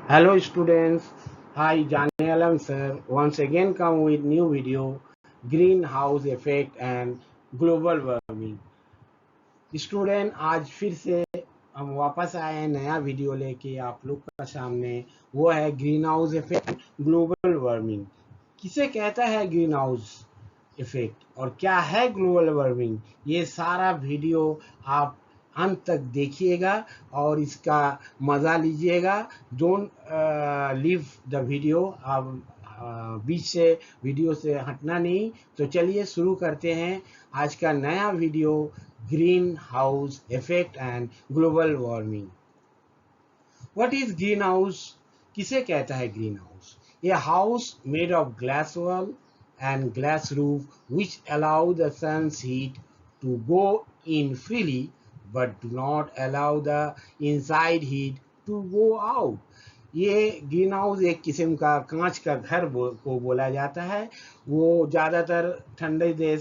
Hello students, hi Jani Alam sir. Once again come with new video, greenhouse effect and global warming. Student आज फिर से हम वापस आए हैं नया वीडियो लेके आप लोग का सामने। वो है green house effect, global warming. किसे कहता है ग्रीन हाउस इफेक्ट और क्या है ग्लोबल वार्मिंग, ये सारा वीडियो आप अंत तक देखिएगा और इसका मज़ा लीजिएगा। Don't leave the video. आप बीच से वीडियो से हटना नहीं। तो चलिए शुरू करते हैं आज का नया video, green house effect and global warming. What is green house? किसे कहता है green house? A house made of glass wall and glass roof which allow the sun's heat to go in freely but do not allow the inside heat to go out। ये green house एक किस्म का कांच का घर को बोला जाता है। वो ज़्यादातर ठंडे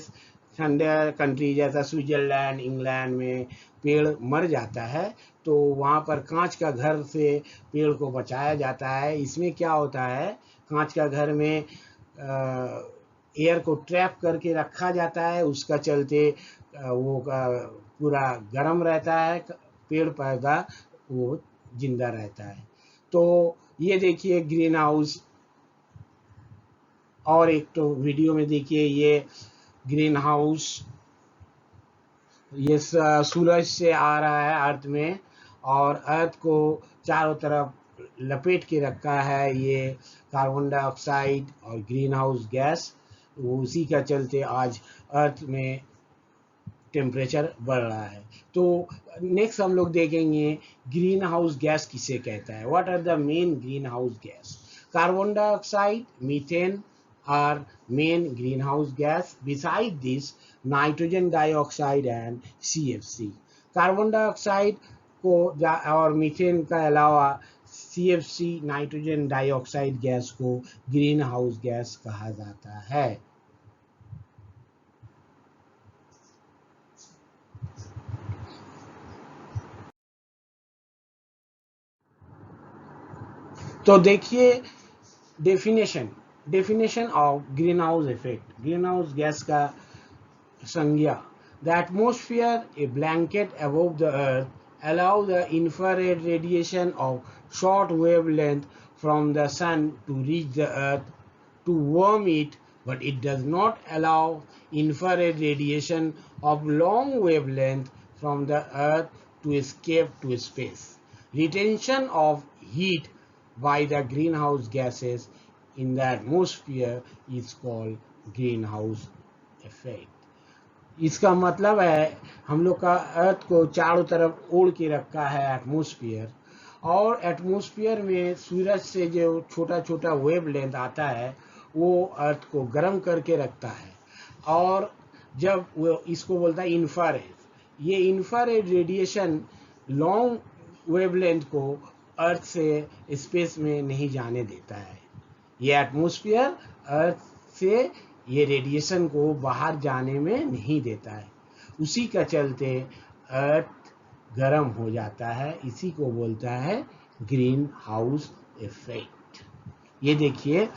कंट्री जैसा स्विट्जरलैंड, इंग्लैंड में पेड़ मर जाता है तो वहाँ पर कांच का घर से पेड़ को बचाया जाता है। इसमें क्या होता है, कांच का घर में एयर को ट्रैप करके रखा जाता है, उसका चलते वो पूरा गर्म रहता है, पेड़ पौधा वो जिंदा रहता है। तो ये देखिए ग्रीन हाउस। और एक तो वीडियो में देखिए ये ग्रीन हाउस, ये सूरज से आ रहा है अर्थ में और अर्थ को चारों तरफ लपेट के रखा है ये कार्बन डाइऑक्साइड और ग्रीन हाउस गैस। उसी का चलते आज अर्थ में टेम्परेचर बढ़ रहा है। तो नेक्स्ट हम लोग देखेंगे ग्रीन हाउस गैस किसे कहता है। What are the main greenhouse gas? Carbon dioxide, methane are main greenhouse gas. Beside this, nitrogen dioxide and CFC. Carbon dioxide को और मीथेन का अलावा CFC नाइट्रोजन डाइऑक्साइड गैस को ग्रीन हाउस गैस कहा जाता है। तो देखिए definition of green house effect, green house gas का संज्ञा। The atmosphere, a blanket above the earth, allow the infrared radiation of short wavelength from the sun to reach the earth to warm it, but it does not allow infrared radiation of long wavelength from the earth to escape to space. Retention of heat by the greenhouse gases in the atmosphere is called greenhouse effect। इसका मतलब है हम लोग का अर्थ को चारों तरफ ओढ़ के रखा है एटमॉस्फेयर, और एटमॉस्फेयर में सूरज से जो छोटा छोटा वेव लेंथ आता है वो अर्थ को गर्म करके रखता है। और जब वो इसको बोलता है इंफ्रारेड, ये इंफ्रारेड रेडिएशन लॉन्ग वेवलेंथ को अर्थ से स्पेस में नहीं जाने देता है। ये एटमॉस्फेयर अर्थ से ये रेडिएशन को बाहर जाने में नहीं देता है, उसी का चलते अर्थ गर्म हो जाता है। इसी को बोलता है ग्रीन हाउस इफेक्ट। ये देखिए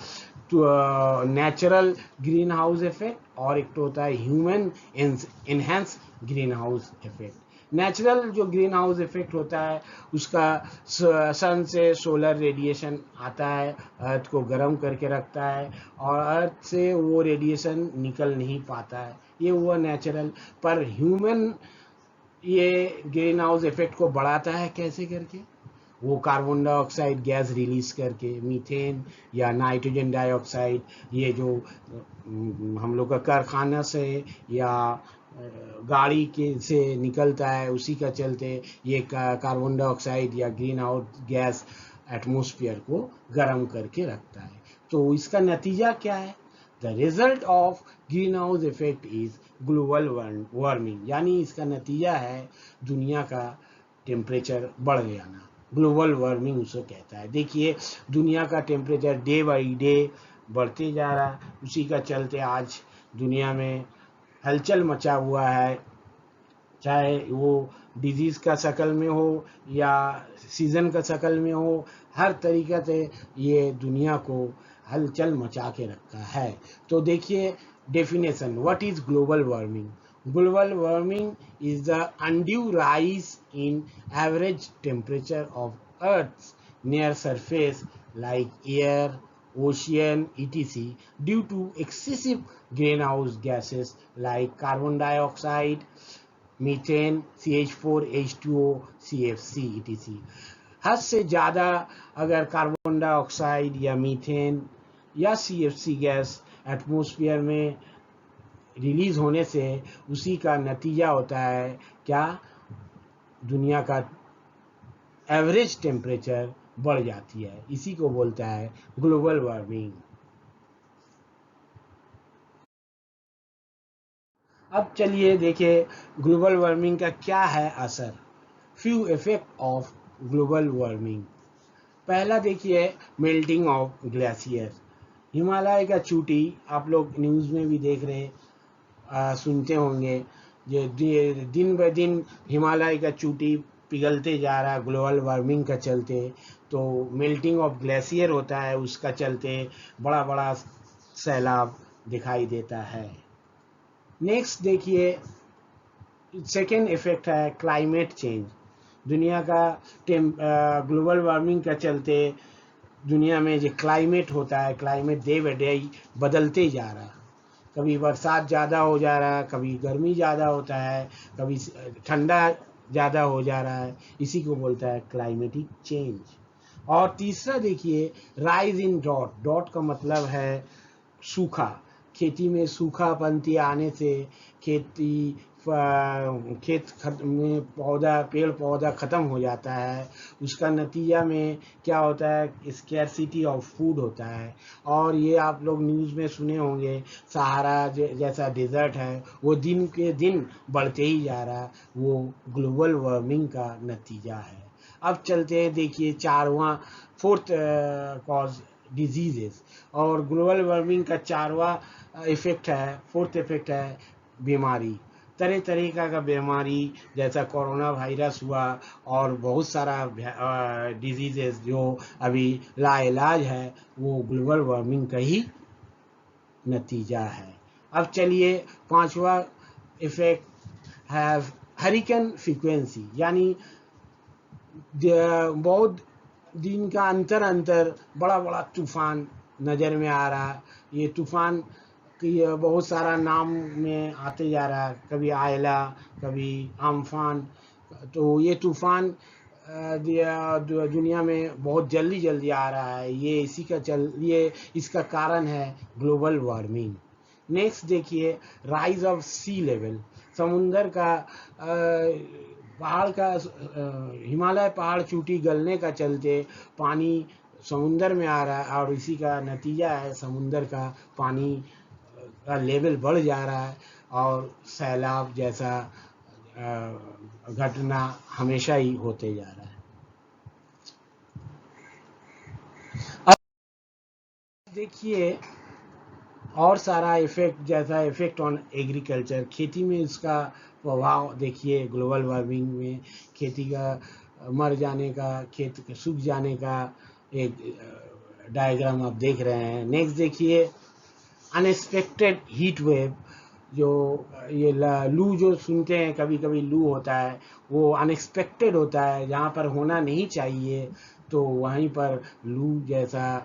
नेचुरल ग्रीन हाउस इफेक्ट और एक तो होता है human enhance green house effect. Natural जो ग्रीन हाउस इफेक्ट होता है उसका सन से सोलर रेडिएशन आता है, अर्थ को गर्म करके रखता है और अर्थ से वो रेडिएशन निकल नहीं पाता है, ये हुआ नेचुरल। पर ह्यूमन ये ग्रीन हाउस इफेक्ट को बढ़ाता है कैसे करके? वो कार्बन डाइऑक्साइड गैस रिलीज करके, मीथेन या नाइट्रोजन डाइऑक्साइड, ये जो हम लोग का कारखाना से या गाड़ी के से निकलता है, उसी का चलते ये कार्बन डाइऑक्साइड या ग्रीन हाउस गैस एटमॉस्फेयर को गर्म करके रखता है। तो इसका नतीजा क्या है? The result of green house effect is global warming, यानी इसका नतीजा है दुनिया का टेम्परेचर बढ़ जाना। ग्लोबल वार्मिंग उसे कहता है। देखिए दुनिया का टेम्परेचर डे बाई डे बढ़ते जा रहा है, उसी का चलते आज दुनिया में हलचल मचा हुआ है, चाहे वो डिजीज़ का शक्ल में हो या सीज़न का शक्ल में हो। हर तरीके से ये दुनिया को हलचल मचा के रखा है। तो देखिए definition, what is global warming? Global warming is the undue rise in average temperature of Earth's near surface like air, ocean, etc. due to excessive greenhouse gases like carbon dioxide, methane, CH4, CFC, etc. हद से ज़्यादा अगर carbon dioxide या methane या CFC gas atmosphere में release होने से उसी का नतीजा होता है क्या? दुनिया का एवरेज टेम्परेचर बढ़ जाती है। इसी को बोलता है ग्लोबल वार्मिंग। अब चलिए देखिए ग्लोबल वार्मिंग का क्या है असर। Few effect of global warming. पहला देखिए मेल्टिंग ऑफ ग्लेशियर। हिमालय का चोटी आप लोग न्यूज़ में भी देख रहे सुनते होंगे, ये दिन ब दिन हिमालय का चोटी पिघलते जा रहा है ग्लोबल वार्मिंग का चलते। तो मेल्टिंग ऑफ ग्लेशियर होता है, उसका चलते बड़ा बड़ा सैलाब दिखाई देता है। नेक्स्ट देखिए सेकेंड इफेक्ट है क्लाइमेट चेंज। दुनिया का ग्लोबल वार्मिंग का चलते दुनिया में जो क्लाइमेट होता है, क्लाइमेट डे बाई डे बदलते जा रहा है। कभी बरसात ज़्यादा हो जा रहा है, कभी गर्मी ज़्यादा होता है, कभी ठंडा ज़्यादा हो जा रहा है। इसी को बोलता है क्लाइमेटिक चेंज। और तीसरा देखिए राइज इन ड्रॉट। ड्रॉट का मतलब है सूखा। खेती में सूखापंती आने से खेत में पेड़ पौधा ख़त्म हो जाता है। उसका नतीजा में क्या होता है? स्कैरसिटी ऑफ फूड होता है। और ये आप लोग न्यूज़ में सुने होंगे, सहारा जैसा डेजर्ट है वो दिन के दिन बढ़ते ही जा रहा है, वो ग्लोबल वार्मिंग का नतीजा है। अब चलते हैं देखिए फोर्थ कॉज डिजीजेस। और ग्लोबल वार्मिंग का फोर्थ इफेक्ट है बीमारी। तरह तरीका का बीमारी जैसा कोरोना वायरस हुआ और बहुत सारा डिजीजेस जो अभी लाइलाज है, वो ग्लोबल वार्मिंग का ही नतीजा है। अब चलिए पांचवा इफेक्ट है हरिकेन फ्रीक्वेंसी, यानी बहुत दिन का अंतर बड़ा बड़ा तूफान नज़र में आ रहा है। ये तूफान कि बहुत सारा नाम में आते जा रहा है, कभी आयला, कभी आमफान। तो ये तूफान दुनिया में बहुत जल्दी जल्दी आ रहा है। ये इसका कारण है ग्लोबल वार्मिंग। नेक्स्ट देखिए राइज ऑफ सी लेवल। समुंदर का हिमालय पहाड़ चोटी गलने का चलते पानी समुंदर में आ रहा है, और इसी का नतीजा है समुंदर का पानी का लेवल बढ़ जा रहा है और सैलाब जैसा घटना हमेशा ही होते जा रहा है। अब देखिए और सारा इफेक्ट, जैसा इफेक्ट ऑन एग्रीकल्चर, खेती में इसका प्रभाव देखिए। ग्लोबल वार्मिंग में खेती का मर जाने का, खेत सूख जाने का एक डायग्राम आप देख रहे हैं। नेक्स्ट देखिए अनएक्सपेक्टेड हीट वेव। जो ये लू जो सुनते हैं, कभी कभी लू होता है, वो अनएक्सपेक्टेड होता है, जहाँ पर होना नहीं चाहिए तो वहीं पर लू जैसा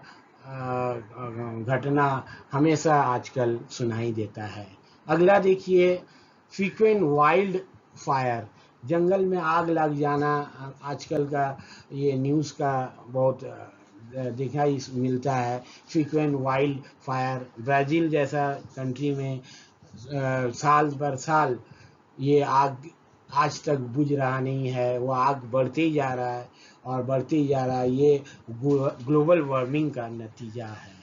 घटना हमेशा आजकल सुनाई देता है। अगला देखिए फ्रीक्वेंट वाइल्ड फायर। जंगल में आग लग जाना आजकल का ये न्यूज़ का बहुत दिखाई मिलता है। फ्रीक्वेंट वाइल्ड फायर ब्राज़ील जैसा कंट्री में साल पर साल ये आग आज तक बुझ रहा नहीं है, वो आग बढ़ते ही जा रहा है और बढ़ते ही जा रहा है। ये ग्लोबल वार्मिंग का नतीजा है।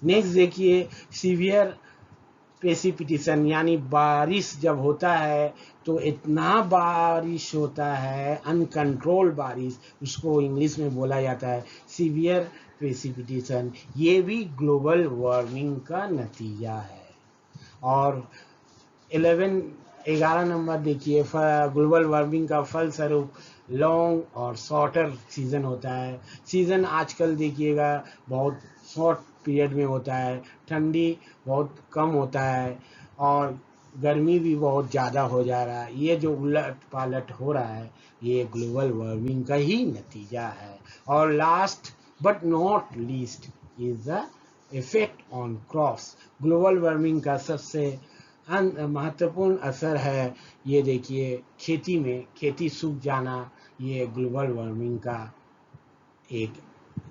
नेक्स्ट देखिए सीवियर प्रेसिपिटेशन, यानी बारिश जब होता है तो इतना बारिश होता है, अनकंट्रोल बारिश, उसको इंग्लिश में बोला जाता है सीवियर प्रेसिपिटेशन। ये भी ग्लोबल वार्मिंग का नतीजा है। और 11 नंबर देखिए, ग्लोबल वार्मिंग का फलस्वरूप लॉन्ग और शॉर्टर सीजन होता है। सीजन आजकल देखिएगा बहुत शॉर्ट पीरियड में होता है, ठंडी बहुत कम होता है और गर्मी भी बहुत ज़्यादा हो जा रहा है। ये जो उलट पालट हो रहा है ये ग्लोबल वार्मिंग का ही नतीजा है। और last but not least is the effect on crops. Global warming का सबसे महत्वपूर्ण असर है, ये देखिए खेती में, खेती सूख जाना, ये ग्लोबल वार्मिंग का एक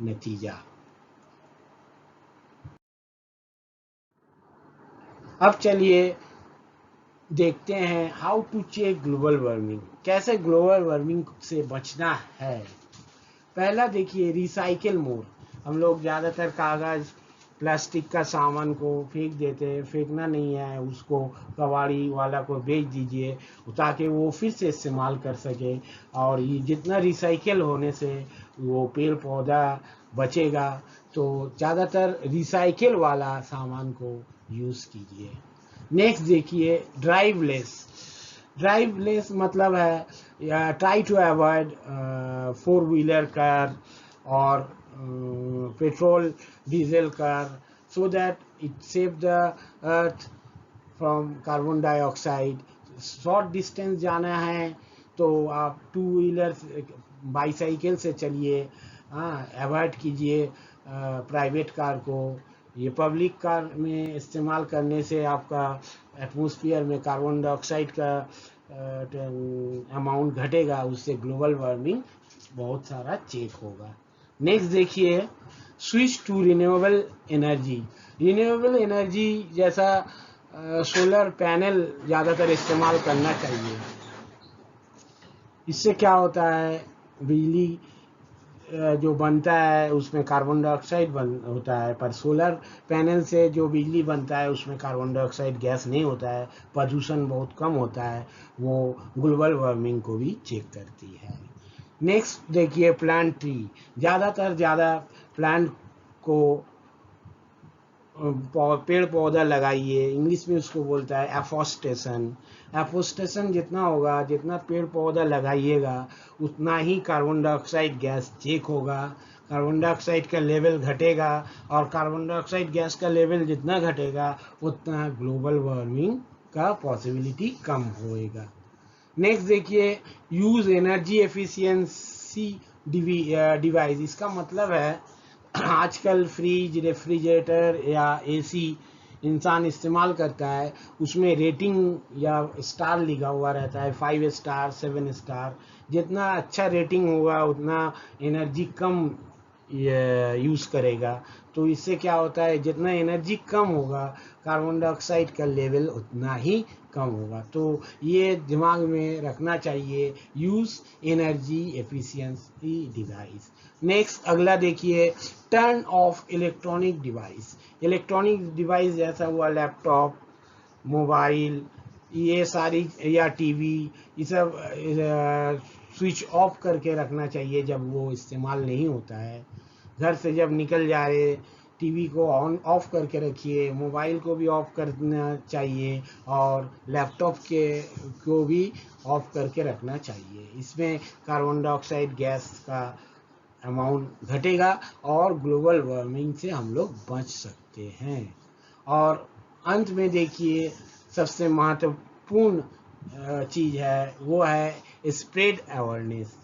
नतीजा। अब चलिए देखते हैं how to check global warming, कैसे ग्लोबल वार्मिंग से बचना है। पहला देखिए रिसाइकिल मोर। हम लोग ज़्यादातर कागज़ प्लास्टिक का सामान को फेंक देते हैं, फेंकना नहीं है उसको, कबाड़ी वाला को बेच दीजिए ताकि वो फिर से इस्तेमाल कर सके। और ये जितना रिसाइकिल होने से वो पेड़ पौधा बचेगा, तो ज़्यादातर रिसाइकिल वाला सामान को यूज़ कीजिए। नेक्स्ट देखिए ड्राइवलेस। ड्राइवलेस मतलब है try to avoid 4 wheeler car और petrol diesel car, so that it save the earth from carbon dioxide. Short distance जाना है तो आप 2 व्हीलर बाईसाइकिल से चलिए, हाँ अवॉइड कीजिए प्राइवेट कार को। ये पब्लिक कार में इस्तेमाल करने से आपका एटमॉस्फेयर में कार्बन डाइऑक्साइड का अमाउंट घटेगा, उससे ग्लोबल वार्मिंग बहुत सारा चेक होगा। नेक्स्ट देखिए switch to renewable energy. Renewable energy जैसा सोलर पैनल ज़्यादातर इस्तेमाल करना चाहिए। इससे क्या होता है, बिजली जो बनता है उसमें कार्बन डाइऑक्साइड होता है, पर सोलर पैनल से जो बिजली बनता है उसमें कार्बन डाइऑक्साइड गैस नहीं होता है, प्रदूषण बहुत कम होता है, वो ग्लोबल वार्मिंग को भी चेक करती है। नेक्स्ट देखिए प्लांट ट्री। ज़्यादा प्लांट को पेड़ पौधा लगाइए, इंग्लिश में उसको बोलता है एफॉरेस्टेशन। एफॉरेस्टेशन जितना होगा, जितना पेड़ पौधा लगाइएगा उतना ही कार्बन डाइऑक्साइड गैस चेक होगा, कार्बन डाइऑक्साइड का लेवल घटेगा, और कार्बन डाइऑक्साइड गैस का लेवल जितना घटेगा उतना ग्लोबल वार्मिंग का पॉसिबिलिटी कम होएगा। नेक्स्ट देखिए यूज एनर्जी एफिशिएंसी डिवाइस। इसका मतलब है आजकल फ्रिज, रेफ्रिजरेटर या एसी इंसान इस्तेमाल करता है, उसमें रेटिंग या स्टार लिखा हुआ रहता है, 5 स्टार 7 स्टार। जितना अच्छा रेटिंग होगा उतना एनर्जी कम यूज़ करेगा। तो इससे क्या होता है, जितना एनर्जी कम होगा कार्बन डाइऑक्साइड का लेवल उतना ही कम होगा। तो ये दिमाग में रखना चाहिए, use energy efficiency device. Next अगला देखिए turn off electronic device. Electronic device जैसा हुआ लैपटॉप, मोबाइल, ये सारी या टीवी, ये सब स्विच ऑफ करके रखना चाहिए जब वो इस्तेमाल नहीं होता है। घर से जब निकल जाए टीवी को ऑन ऑफ करके रखिए, मोबाइल को भी ऑफ करना चाहिए और लैपटॉप को भी ऑफ करके रखना चाहिए। इसमें कार्बन डाइऑक्साइड गैस का अमाउंट घटेगा और ग्लोबल वार्मिंग से हम लोग बच सकते हैं। और अंत में देखिए सबसे महत्वपूर्ण चीज़ है वो है स्प्रेड अवेयरनेस।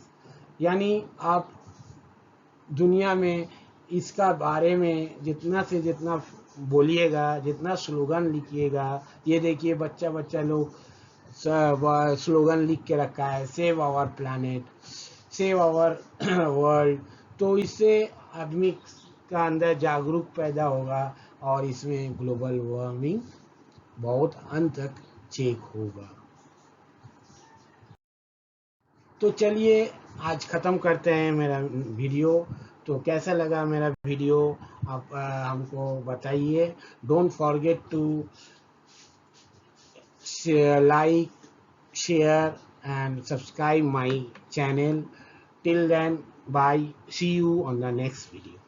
यानी आप दुनिया में इसका बारे में जितना से जितना बोलिएगा, जितना स्लोगन लिखिएगा, ये देखिए बच्चा लोग सब स्लोगन लिख के रखा है, save our planet, save our world. तो इससे आदमी का अंदर जागरूक पैदा होगा और इसमें ग्लोबल वार्मिंग बहुत अंत तक चेक होगा। तो चलिए आज ख़त्म करते हैं मेरा वीडियो। तो कैसा लगा मेरा वीडियो आप हमको बताइए। Don't forget to like, share and subscribe my channel. Till then, bye. See you on the next video.